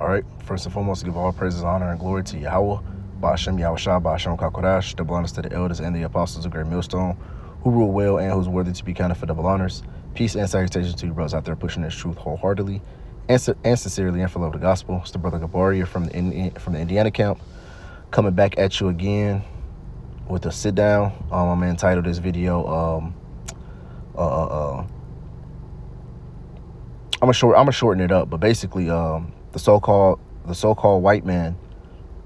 All right. First and foremost, give all praises, honor, and glory to Yahweh, Ba'ashem Yahushua, Ba'ashem Kakodash, double honors to the elders and the apostles of Great Millstone, who rule well and who's worthy to be counted for double honors. Peace and salutations to you brothers out there pushing this truth wholeheartedly and sincerely and for love of the gospel. It's the brother Gabaria from the Indiana camp, coming back at you again with a sit down. I'm gonna entitle this video I'm gonna shorten it up, but basically the so-called white man,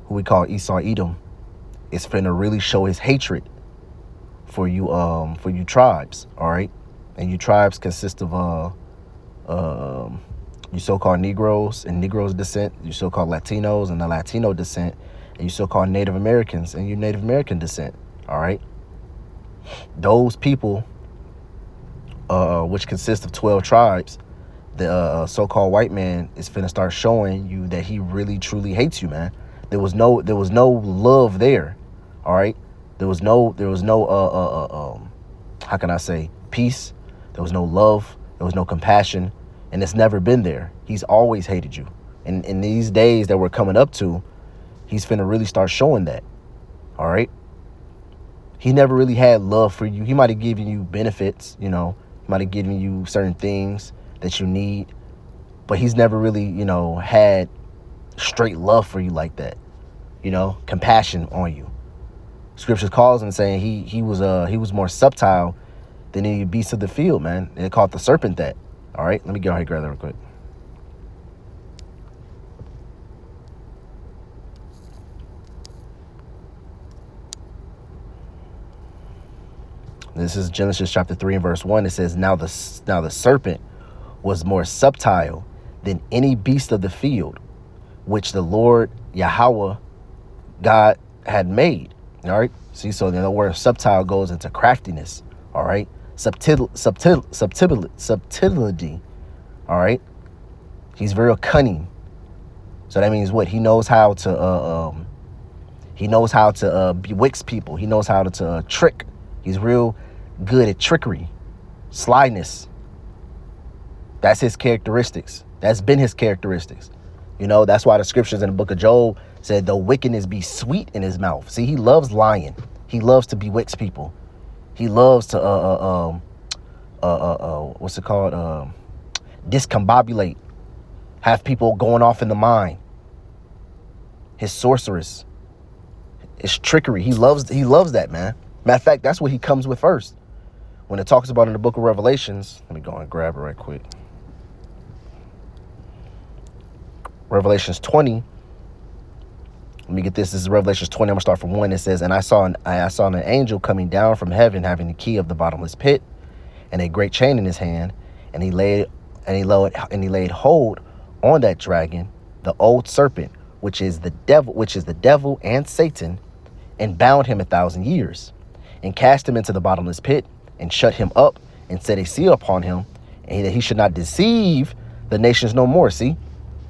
who we call Esau Edom, is finna really show his hatred for you tribes, all right? And you tribes consist of you so-called Negroes and Negroes descent, you so-called Latinos and the Latino descent, and you so-called Native Americans and you Native American descent, all right? Those people, which consist of 12 tribes, the so-called white man is finna start showing you that he really truly hates you, man. There was no love there, all right? There was no how can I say, peace. There was no love. There was no compassion, and it's never been there. He's always hated you. And in these days that we're coming up to, he's finna really start showing that, all right? He never really had love for you. He might have given you benefits, you know. He might have given you certain things that you need, but he's never really, you know, had straight love for you like that, you know, compassion on you. Scriptures calls him saying he was more subtle than any beast of the field, man. They called the serpent that. All right, let me get on here, grab that real quick. This is Genesis chapter 3 and verse 1. It says, now the serpent was more subtle than any beast of the field, which the Lord Yahweh God had made. All right. See, so the word subtle goes into craftiness. All right. Subtlety. All right. He's very cunning. So that means what? He knows how to bewitch people. He knows how to trick. He's real good at trickery, slyness. That's his characteristics. That's been his characteristics. You know, that's why the scriptures in the book of Job said, though wickedness be sweet in his mouth. See, he loves lying. He loves to bewitch people. He loves to, what's it called? Discombobulate. Have people going off in the mind. His sorceress. His trickery. He loves that, man. Matter of fact, that's what he comes with first. When it talks about in the book of Revelations, let me go and grab it right quick. Revelations 20. Let me get this. This is Revelations 20. I'm gonna start from 1. It says, and I saw an angel coming down from heaven, having the key of the bottomless pit, and a great chain in his hand, and he laid hold on that dragon, the old serpent, which is the devil and Satan, and bound him 1,000 years, and cast him into the bottomless pit, and shut him up, and set a seal upon him, and that he should not deceive the nations no more. See,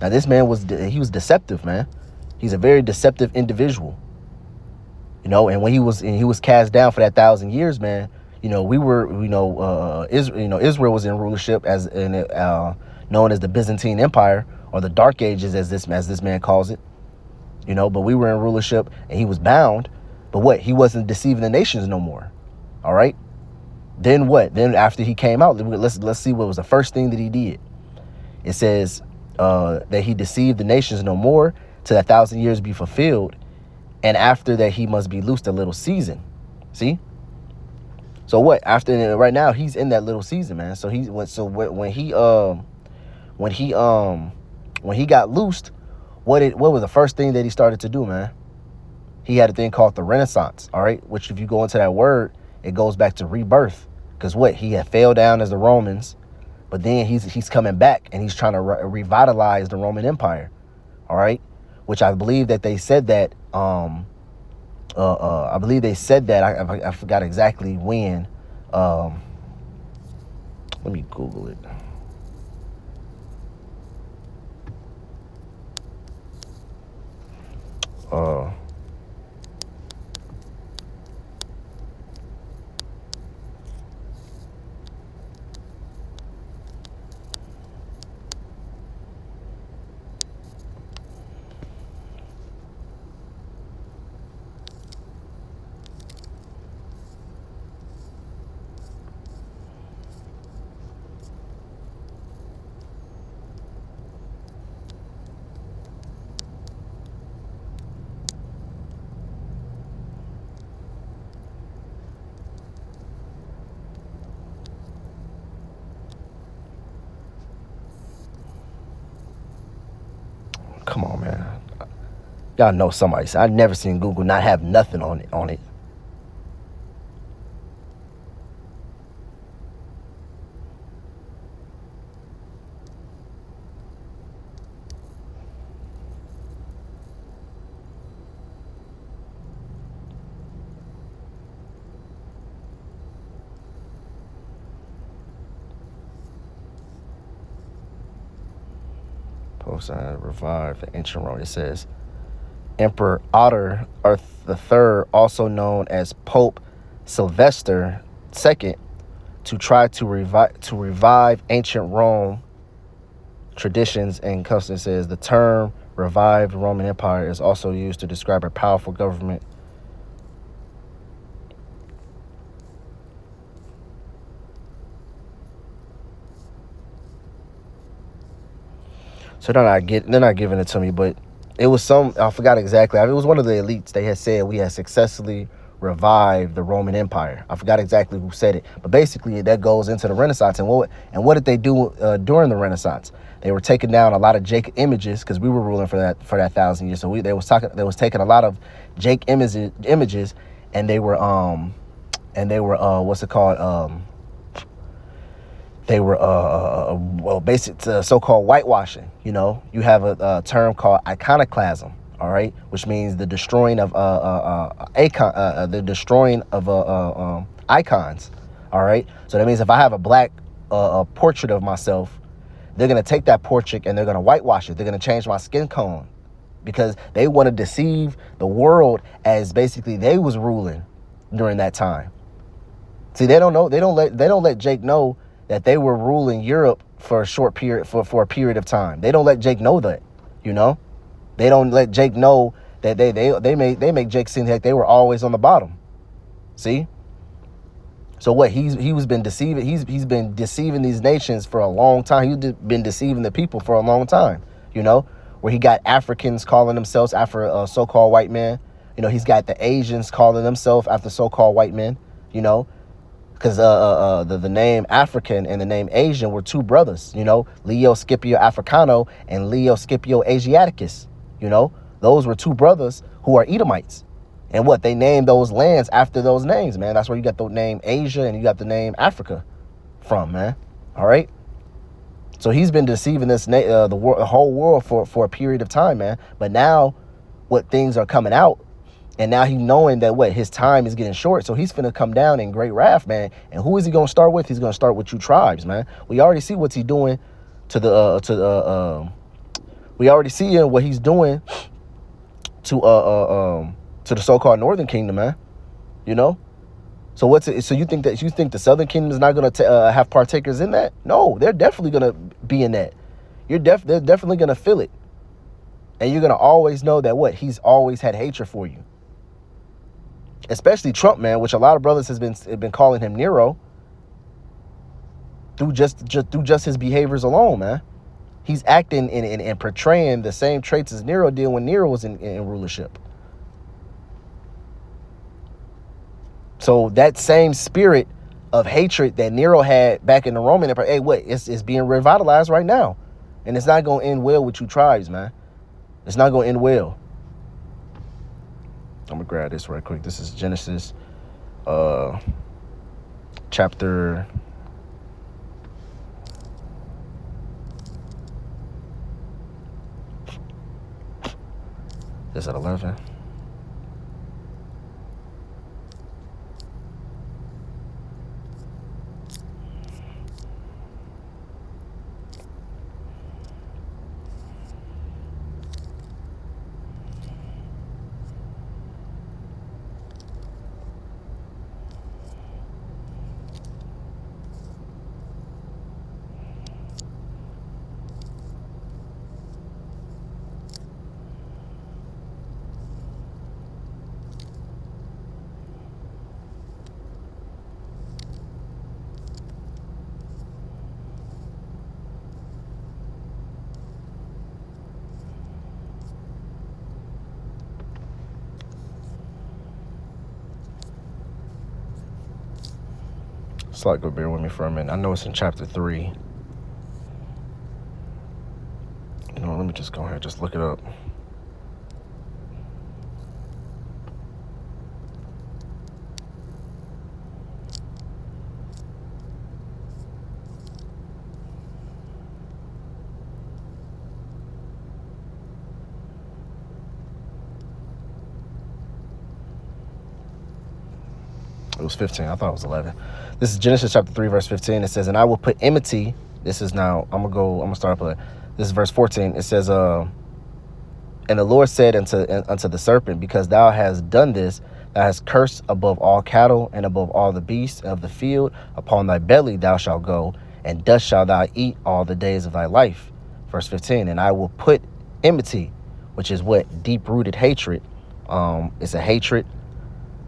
now this man was deceptive, man. He's a very deceptive individual, you know. And when he was cast down for that 1,000 years, man, you know, Israel was in rulership known as the Byzantine Empire, or the Dark Ages, as this man calls it, you know. But we were in rulership, and he was bound. But what? He wasn't deceiving the nations no more. All right. Then what? Then after he came out, let's see what was the first thing that he did. It says that he deceived the nations no more till 1,000 years be fulfilled, and after that he must be loosed a little season. See? So what? After right now he's in that little season, man. So when he got loosed, what was the first thing that he started to do, man? He had a thing called the Renaissance, all right? Which, if you go into that word, it goes back to rebirth. Because what? He had fell down as the Romans, but then he's coming back, and he's trying to revitalize the Roman Empire, all right? Which I believe that they said that, I forgot exactly when. Let me Google it. Come on, man. Y'all know somebody. I've never seen Google not have nothing on it. Post revive the ancient Rome. It says Emperor Otto III, also known as Pope Sylvester II, to try to revive ancient Rome traditions and customs. Says the term revived Roman Empire is also used to describe a powerful government. So they're not giving it to me, but it was I forgot exactly. It was one of the elites. They had said we had successfully revived the Roman Empire. I forgot exactly who said it, but basically that goes into the Renaissance. And what did they do during the Renaissance? They were taking down a lot of Jake images because we were ruling for that 1,000 years. So they was taking a lot of Jake images, and they were what's it called? They were basic so-called whitewashing. You know, you have a term called iconoclasm. All right, which means the destroying of icons. All right, so that means if I have a black portrait of myself, they're gonna take that portrait and they're gonna whitewash it. They're gonna change my skin tone because they want to deceive the world as basically they was ruling during that time. See, they don't know. They don't let Jake know that they were ruling Europe for a short period, for a period of time. They don't let Jake know that, you know? They don't let Jake know that they make Jake seem like they were always on the bottom. See? So what? He's been deceiving. He's been deceiving these nations for a long time. He's been deceiving the people for a long time, you know? Where he got Africans calling themselves after a so-called white man. You know, he's got the Asians calling themselves after so-called white men, you know? Because the name African and the name Asian were two brothers, you know, Leo Scipio Africano and Leo Scipio Asiaticus. You know, those were two brothers who are Edomites. And what? They named those lands after those names, man. That's where you got the name Asia and you got the name Africa from, man. All right. So he's been deceiving the whole world for a period of time, man. But now what things are coming out. And now he knowing that his time is getting short. So he's finna come down in great wrath, man. And who is he gonna start with? He's gonna start with you tribes, man. We already see what he's doing we already see what he's doing to the so-called Northern Kingdom, man. You know? So so you think the Southern Kingdom is not gonna have partakers in that? No, they're definitely gonna be in that. They're definitely gonna feel it. And you're gonna always know that he's always had hatred for you. Especially Trump, man, which a lot of brothers have been calling him Nero through just his behaviors alone, man. He's acting and portraying the same traits as Nero did when Nero was in rulership. So that same spirit of hatred that Nero had back in the Roman Empire, it's being revitalized right now. And it's not going to end well with you tribes, man. It's not going to end well. I'm going to grab this right quick. This is Genesis chapter... Is it 11? Go bear with me for a minute. I know it's in chapter 3. You know, let Let me just go ahead and just look it up. It was 15. I thought it was 11. This is Genesis chapter 3, verse 15. It says, and I will put enmity. This is now, I'm going to start up. This is verse 14. It says, and the Lord said unto the serpent, because thou hast done this, thou hast cursed above all cattle and above all the beasts of the field. Upon thy belly thou shalt go, and dust shalt thou eat all the days of thy life. Verse 15. And I will put enmity, which is what? Deep-rooted hatred. It's a hatred.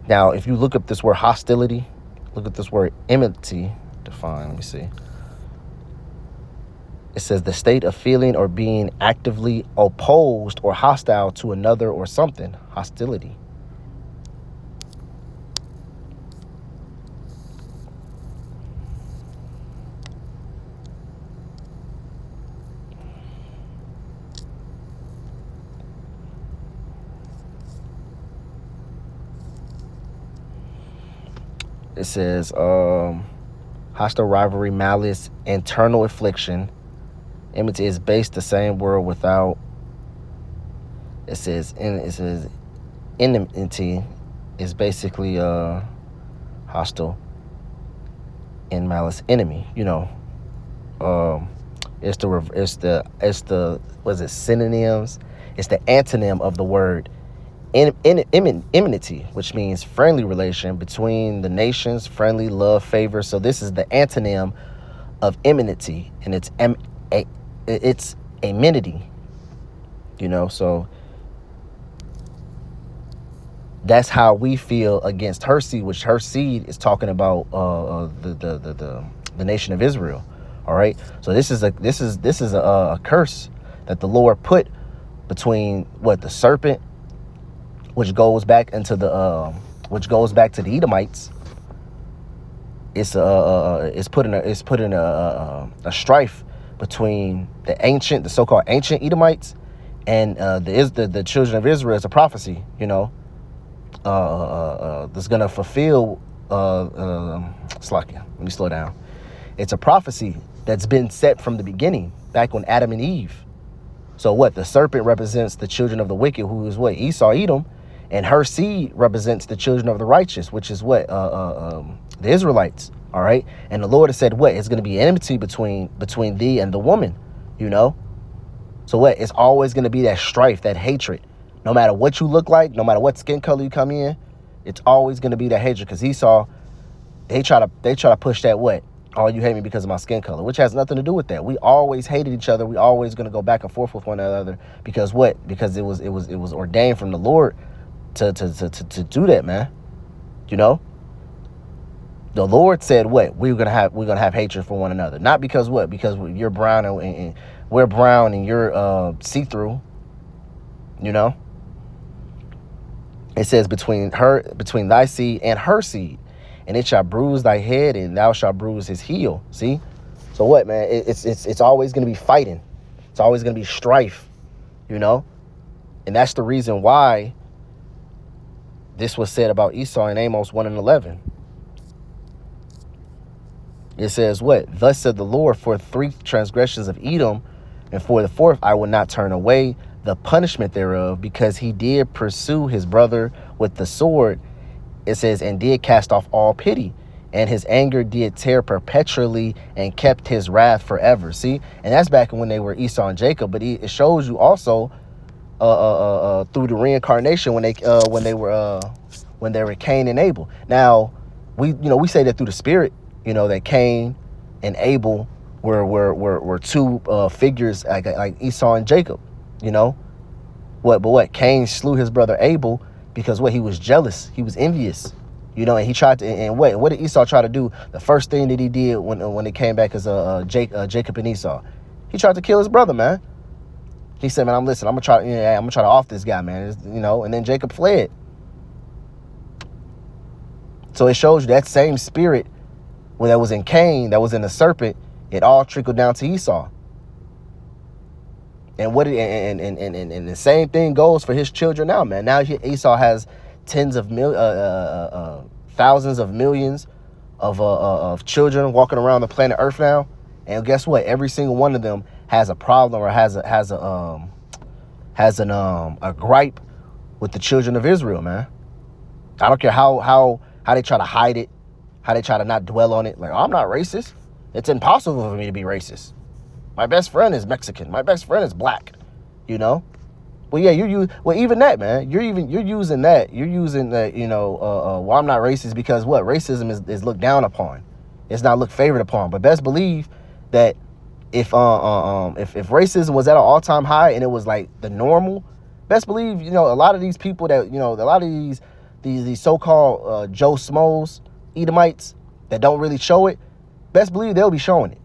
Now, if you look up this word hostility, look at this word enmity, define, let me see. It says the state of feeling or being actively opposed or hostile to another or something. Hostility. It says hostile rivalry, malice, internal affliction. Enmity is based the same word without. It says enmity is basically hostile and malice, enemy. You know, it's the was it synonyms? It's the antonym of the word enmity, which means friendly relation between the nations, friendly, love, favor. So this is the antonym of enmity, and it's amenity, you know. So that's how we feel against her seed, which her seed is talking about the nation of Israel. All right. So this is a curse that the Lord put between the serpent, which goes back into to the Edomites. It's putting a strife between the so-called ancient Edomites and the children of Israel. It's a prophecy, you know, that's gonna fulfill. Slakia, let me slow down. It's a prophecy that's been set from the beginning, back on Adam and Eve. So the serpent represents the children of the wicked, who is Esau, Edom, and her seed represents the children of the righteous, which is the Israelites. All right. And the Lord has said it's going to be enmity between thee and the woman, you know. So it's always going to be that strife, that hatred. No matter what you look like, no matter what skin color you come in, it's always going to be that hatred. Because Esau, they try to push that oh, you hate me because of my skin color, which has nothing to do with that. We always hated each other. We always going to go back and forth with one another because because it was ordained from the Lord to do that, man. You know, the Lord said we're gonna have hatred for one another, not because because you're brown and we're brown and you're see-through. You know, it says between thy seed and her seed, and it shall bruise thy head, and thou shalt bruise his heel. See, so man? It's always gonna be fighting. It's always gonna be strife. You know, and that's the reason why this was said about Esau in Amos 1:11. It says thus said the Lord, for 3 transgressions of Edom, and for the 4th I will not turn away the punishment thereof, because he did pursue his brother with the sword. It says, and did cast off all pity, and his anger did tear perpetually, and kept his wrath forever. See, and that's back when they were Esau and Jacob. But it shows you also through the reincarnation when they were Cain and Abel. Now we say that through the spirit, you know, that Cain and Abel were 2 figures like Esau and Jacob, you know. But Cain slew his brother Abel because he was jealous, he was envious, you know, and he tried to. And what did Esau try to do? The first thing that he did when it came back as Jacob and Esau, he tried to kill his brother, man. He said, man, I'm gonna try to off this guy, man, you know. And then Jacob fled. So it shows you that same spirit that was in Cain, that was in the serpent, it all trickled down to Esau. And the same thing goes for his children now, man. Now Esau has thousands of millions of children walking around the planet Earth now. And guess what? Every single one of them has a problem or has a gripe with the children of Israel, man. I don't care how they try to hide it, how they try to not dwell on it. Like, oh, I'm not racist. It's impossible for me to be racist. My best friend is Mexican. My best friend is black. You know? Well, yeah, even that, man. You're using that. You're using that, well, I'm not racist because what? Racism is looked down upon. It's not looked favored upon. But best believe that if racism was at an all-time high and it was like the normal, best believe, a lot of these people that, a lot of these so-called Joe Smoes, Edomites that don't really show it, best believe they'll be showing it.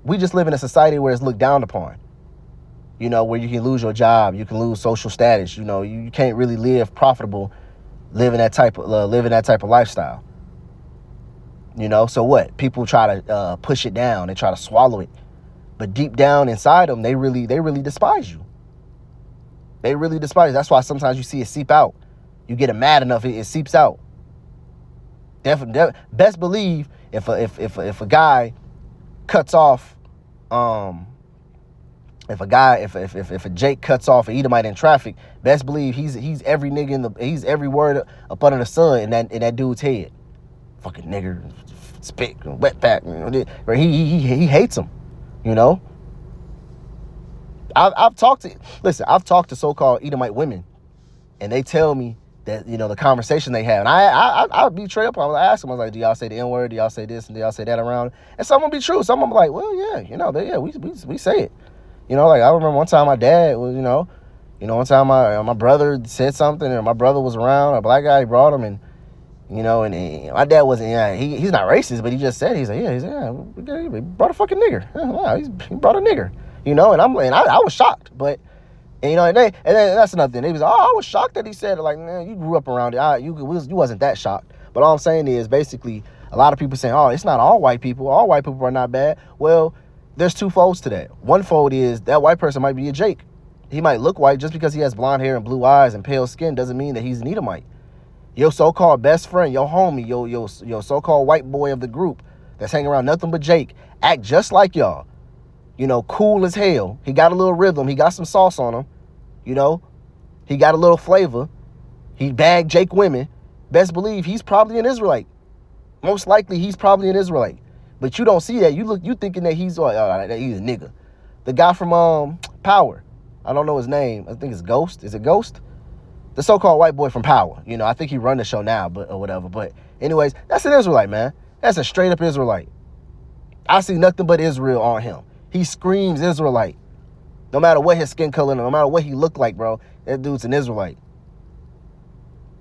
We just live in a society where it's looked down upon. Where you can lose your job, you can lose social status. You can't really live profitable, living that type of lifestyle. So what? People try to push it down, they try to swallow it, but deep down inside them, they really despise you. They really despise you. That's why sometimes you see it seep out. You get it mad enough, it seeps out. Definitely, best believe if a guy cuts off, if a Jake cuts off an Edomite in traffic, best believe he's every nigga he's every word up under the sun in that dude's head. Fucking nigger, spit, wetback. He hates him. I've talked to so-called Edomite women, and they tell me that the conversation they have, and I'll be straight up. I ask them, I was like, do y'all say the N-word? Do y'all say this and do y'all say that around? And some will be true. Some of them like, well, yeah, we say it. Like I remember one time my dad was, one time my brother said something, and my brother was around, a black guy, he brought him, and and my dad wasn't, he's not racist, but he just said, he brought a fucking nigger. Yeah, he brought a nigger, and I was shocked, but, and then that's another thing. They was, I was shocked that he said it. Like, man, you grew up around it. You wasn't that shocked. But all I'm saying is basically a lot of people saying, oh, it's not all white people. All white people are not bad. Well, there's two folds to that. One fold is that white person might be a Jake. He might look white. Just because he has blonde hair and blue eyes and pale skin doesn't mean that he's an Edomite. Your so-called best friend, your homie, your so-called white boy of the group that's hanging around nothing but Jake, act just like y'all. Cool as hell. He got a little rhythm. He got some sauce on him. He got a little flavor. He bagged Jake women. Best believe he's probably an Israelite. Most likely he's probably an Israelite. But you don't see that. You thinking that he's a nigga. The guy from Power. I don't know his name. I think it's Ghost. Is it Ghost? The so-called white boy from Power. I think he run the show now, or whatever. But anyways, that's an Israelite, man. That's a straight up Israelite. I see nothing but Israel on him. He screams Israelite. No matter what his skin color, no matter what he looked like, bro, that dude's an Israelite.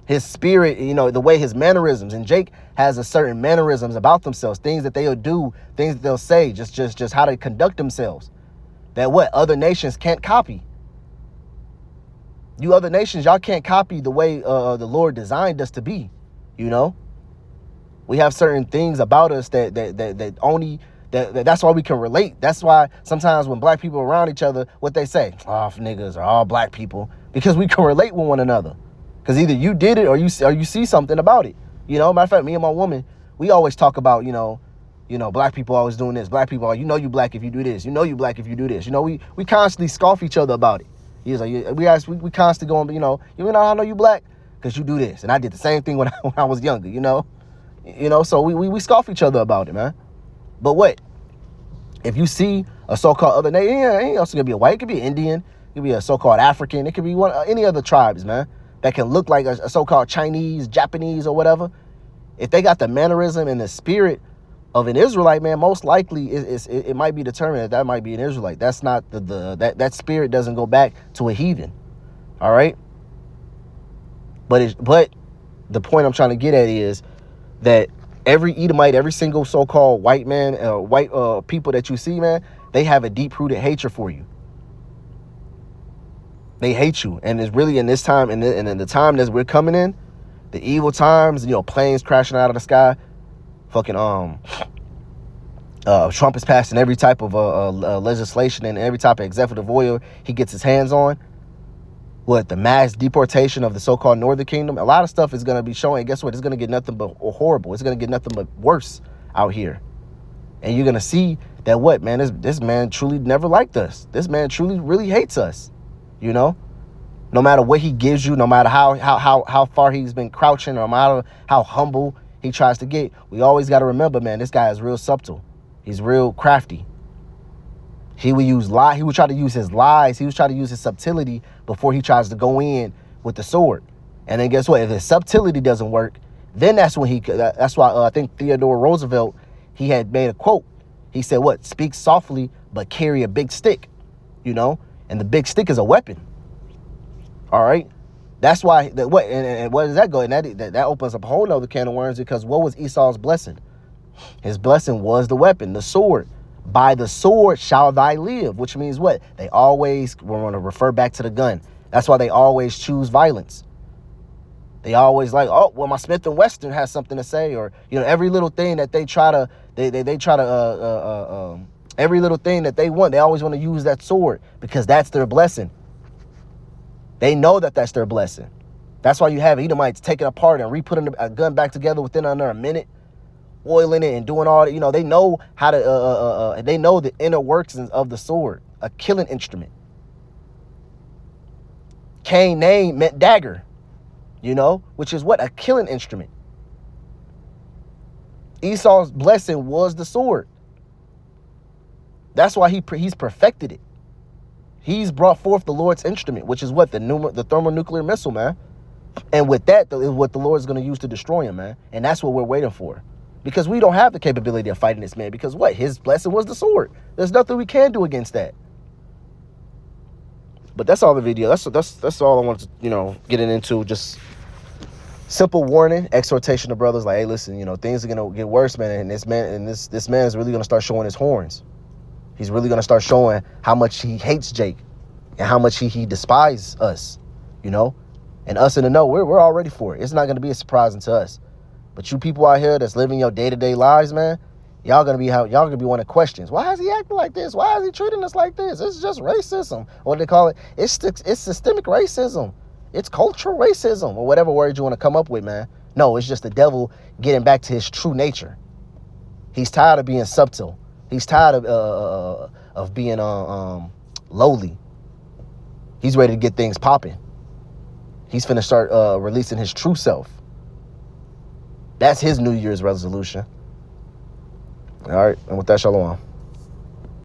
His spirit, the way his mannerisms, and Jake has a certain mannerisms about themselves, things that they'll do, things that they'll say, just how they conduct themselves, that what other nations can't copy. You other nations, y'all can't copy the way the Lord designed us to be. We have certain things about us that only. That's why we can relate. That's why sometimes when black people are around each other, what they say, oh, niggas are all black people, because we can relate with one another. Because either you did it or you see something about it. Matter of fact, me and my woman, we always talk about, black people always doing this. Black people, you black if you do this. You black if you do this. We constantly scoff each other about it. He's like, we constantly going, I know you black because you do this. And I did the same thing when I was younger, so we scoff each other about it, man. But what? If you see a so-called other nation, it ain't also gonna be a white. It could be an Indian. It could be a so-called African. It could be any other tribes, man, that can look like a so-called Chinese, Japanese, or whatever. If they got the mannerism and the spirit of an Israelite, man, most likely it might be determined that might be an Israelite. That's not that spirit doesn't go back to a heathen. All right. But the point I'm trying to get at is that every Edomite, every single so-called white man, white people that you see, man, they have a deep-rooted hatred for you. They hate you. And it's really in this time, and in the time that we're coming in, the evil times, planes crashing out of the sky, fucking, Trump is passing every type of legislation and every type of executive order he gets his hands on. What, the mass deportation of the so-called Northern Kingdom? A lot of stuff is going to be showing. Guess what? It's going to get nothing but horrible. It's going to get nothing but worse out here. And you're going to see that what, man, this man truly never liked us. This man truly really hates us, you know? No matter what he gives you, no matter how far he's been crouching, no matter how humble he tries to get, we always got to remember, man, this guy is real subtle. He's real crafty. He would use lie. He would try to use his lies. He would try to use his subtlety before he tries to go in with the sword. And then guess what? If his subtlety doesn't work, then that's when that's why I think Theodore Roosevelt, he had made a quote. He said, what? Speak softly, but carry a big stick, you know? And the big stick is a weapon. All right? That's why, and where does that go? And that opens up a whole nother can of worms, because what was Esau's blessing? His blessing was the weapon, the sword. By the sword shall thy live, which means what? They always, we're going to refer back to the gun. That's why they always choose violence. They always like, oh, well, my Smith & Wesson has something to say, or, you know, every little thing that they try to, every little thing that they want, they always want to use that sword because that's their blessing. They know that that's their blessing. That's why you have Edomites taking apart and re-putting a gun back together within under a minute, oiling it and doing all that. You know, they know how to, they know the inner workings of the sword, a killing instrument. Cain's name meant dagger, you know, which is what? A killing instrument. Esau's blessing was the sword. That's why he's perfected it. He's brought forth the Lord's instrument, which is what? The thermonuclear missile, man. And with that, is what the Lord's going to use to destroy him, man. And that's what we're waiting for. Because we don't have the capability of fighting this man. Because what? His blessing was the sword. There's nothing we can do against that. But that's all the video. That's all I wanted to, you know, getting into. Just simple warning, exhortation to brothers like, hey, listen, you know, things are gonna get worse, man. And this man is really gonna start showing his horns. He's really gonna start showing how much he hates Jake and how much he despises us, you know. And us in the know, we're all ready for it. It's not gonna be a surprise to us. But you people out here that's living your day-to-day lives, man, y'all gonna be wanting questions. Why is he acting like this? Why is he treating us like this? It's just racism. What do they call it? It's systemic racism. It's cultural racism, or whatever word you want to come up with, man. No, it's just the devil getting back to his true nature. He's tired of being subtle. He's tired of being lowly. He's ready to get things popping. He's finna start releasing his true self. That's his New Year's resolution. All right, and with that, shalom.